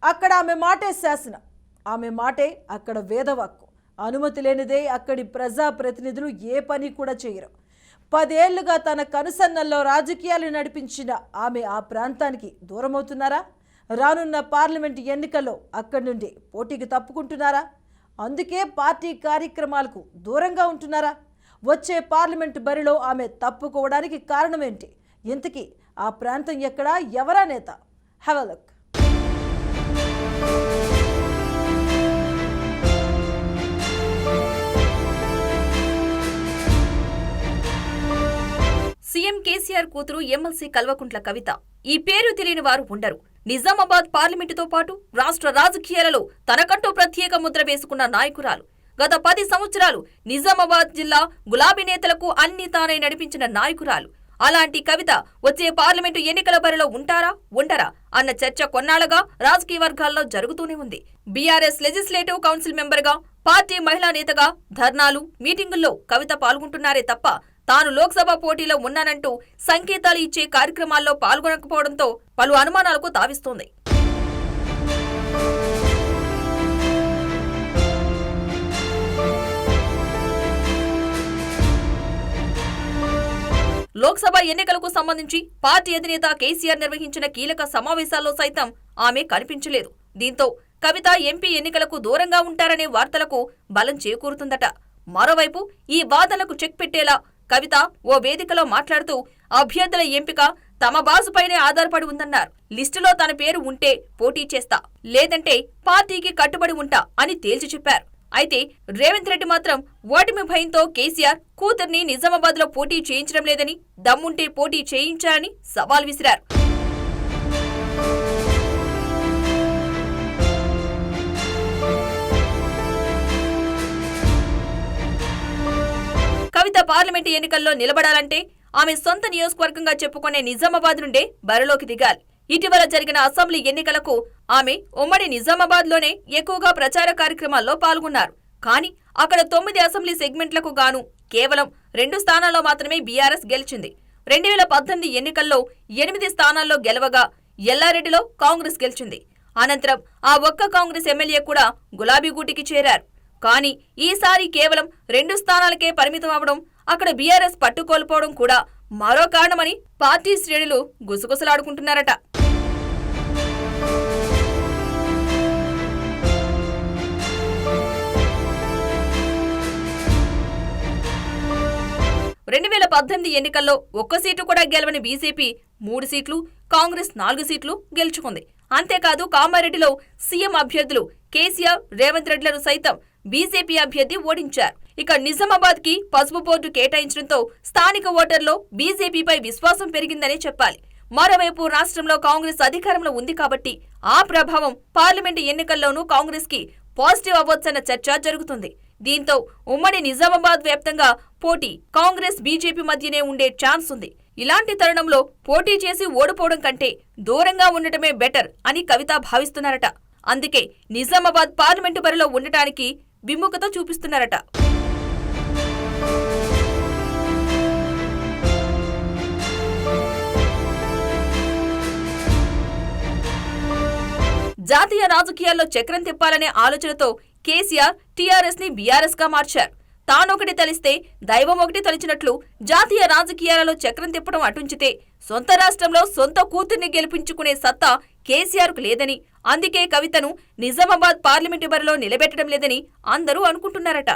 అక్కడ ఆమె మాటే శాసనం, ఆమె మాటే అక్కడ వేదవాక్కు. అనుమతి లేనిదే అక్కడి ప్రజాప్రతినిధులు ఏ పని కూడా చేయరు. 10 ఏళ్లుగా తన కనుసన్నల్లో రాజకీయాలు నడిపించిన ఆమె ఆ ప్రాంతానికి దూరమవుతున్నారా? రానున్న పార్లమెంట్ ఎన్నికల్లో అక్కడి నుండి పోటీకి తప్పుకుంటున్నారా? అందుకే పార్టీ కార్యక్రమాలకు దూరంగా ఉంటున్నారా? వచ్చే పార్లమెంట్ బరిలో ఆమె తప్పుకోవడానికి కారణమేంటి? ఇంతకీ ఆ ప్రాంతం ఎక్కడా? ఎవరా నేత? Have a look. CM KCR కూతురు ఎమ్మెల్సీ కల్వకుంట్ల కవిత. ఈ పేరు తెలియని వారు ఉండరు. నిజామాబాద్ పార్లమెంటుతో పాటు రాష్ట్ర రాజకీయాలలో తనకంటూ ప్రత్యేక ముద్ర వేసుకున్న నాయకురాలు. గత 10 సంవత్సరాలు నిజామాబాద్ జిల్లా గులాబీ నేతలకు అన్ని తానై నడిపించిన నాయకురాలు. అలాంటి కవిత వచ్చే పార్లమెంటు ఎన్నికల బరిలో ఉండరా అన్న చర్చ కొన్నాళ్లుగా రాజకీయ వర్గాల్లో జరుగుతూనే ఉంది. బీఆర్ఎస్ లెజిస్లేటివ్ కౌన్సిల్ మెంబర్గా, పార్టీ మహిళా నేతగా ధర్నాలు, మీటింగుల్లో కవిత పాల్గొంటున్నారే తప్ప తాను లోక్సభ పోటీలో ఉన్నానంటూ సంకేతాలు ఇచ్చే కార్యక్రమాల్లో పాల్గొనకపోవడంతో పలు అనుమానాలకు తావిస్తోంది. లోక్సభ ఎన్నికలకు సంబంధించి పార్టీ అధినేత కేసీఆర్ నిర్వహించిన కీలక సమావేశాల్లో సైతం ఆమె కనిపించలేదు. దీంతో కవిత ఎంపీ ఎన్నికలకు దూరంగా ఉంటారనే వార్తలకు బలం చేకూరుతుందట. మరోవైపు ఈ వాదనలకు చెక్ పెట్టేలా కవిత ఓ వేదికలో మాట్లాడుతూ అభ్యర్థుల ఎంపిక తమ బాసుపైనే ఆధారపడి ఉందన్నారు. లిస్టులో తన పేరు ఉంటే పోటీ చేస్తా, లేదంటే పార్టీకి కట్టుబడి ఉంటా అని తేల్చి చెప్పారు. అయితే రేవంత్ రెడ్డి మాత్రం ఓటమి భయంతో కేసీఆర్ కూతుర్ని నిజామాబాద్ లో పోటీ చేయించడం లేదని, దమ్ముంటే పోటీ చేయించాలని సవాల్ విసిరారు. కవిత పార్లమెంటు ఎన్నికల్లో నిలబడాలంటే ఆమె సొంత నియోజకవర్గంగా చెప్పుకునే నిజామాబాద్ నుండే బరిలోకి దిగాలి. ఇటీవల జరిగిన అసెంబ్లీ ఎన్నికలకు ఆమె ఉమ్మడి నిజామాబాద్ లోనే ఎక్కువగా ప్రచార కార్యక్రమాల్లో పాల్గొన్నారు. కానీ అక్కడ 9 అసెంబ్లీ సెగ్మెంట్లకు గాను కేవలం 2 స్థానాల్లో మాత్రమే బీఆర్ఎస్ గెలిచింది. 2018 ఎన్నికల్లో 8 స్థానాల్లో గెలవగా ఎల్లారెడ్డిలో కాంగ్రెస్ గెలిచింది. అనంతరం ఆ ఒక్క కాంగ్రెస్ ఎమ్మెల్యే కూడా గులాబీ గూటికి చేరారు. కానీ ఈసారి కేవలం 2 స్థానాలకే పరిమితం అవడం, అక్కడ బీఆర్ఎస్ పట్టుకోల్పోవడం కూడా మరో కారణమని పార్టీ శ్రేణులు గుసగుసలాడుకుంటున్నారట. ఎన్నికల్లో ఒక్క సీటు కూడా గెలవని బీజేపీ 3 సీట్లు, కాంగ్రెస్ 4 సీట్లు గెలుచుకుంది. అంతేకాదు కామారెడ్డిలో సీఎం అభ్యర్థులు కేసీఆర్, రేవంత్ రెడ్డిలను సైతం బీజేపీ అభ్యర్థి ఓడించారు. ఇక నిజామాబాద్ కి పసుపు బోర్డు కేటాయించడంతో స్థానిక ఓటర్లో బీజేపీపై విశ్వాసం పెరిగిందనే చెప్పాలి. మరోవైపు రాష్ట్రంలో కాంగ్రెస్ అధికారంలో ఉంది కాబట్టి ఆ ప్రభావం పార్లమెంటు ఎన్నికల్లోనూ కాంగ్రెస్ కి పాజిటివ్ అవ్వొచ్చన్న చర్చ జరుగుతుంది. దీంతో ఉమ్మడి నిజామాబాద్ వ్యాప్తంగా పోటీ కాంగ్రెస్, బీజేపీ మధ్యనే ఉండే ఛాన్స్ ఉంది. ఇలాంటి తరుణంలో పోటీ చేసి ఓడిపోవడం కంటే దూరంగా ఉండటమే బెటర్ అని కవిత భావిస్తున్నారట. అందుకే నిజామాబాద్ పార్లమెంటు బరిలో ఉండటానికి విముఖత చూపిస్తున్నారట. జాతీయ రాజకీయాల్లో చక్రం తిప్పాలనే ఆలోచనతో కేసీఆర్ టీఆర్ఎస్ ని బీఆర్ఎస్ గా మార్చారు. తానొకటి తలిస్తే దైవం ఒకటి తలిచినట్లు జాతీయ రాజకీయాలలో చక్రం తిప్పడం అటుంచితే సొంత రాష్ట్రంలో సొంత కూతుర్ని గెలిపించుకునే సత్తా కేసీఆర్ కు లేదని, అందుకే కవితను నిజామాబాద్ పార్లమెంటు బరిలో నిలబెట్టడం లేదని అందరూ అనుకుంటున్నారట.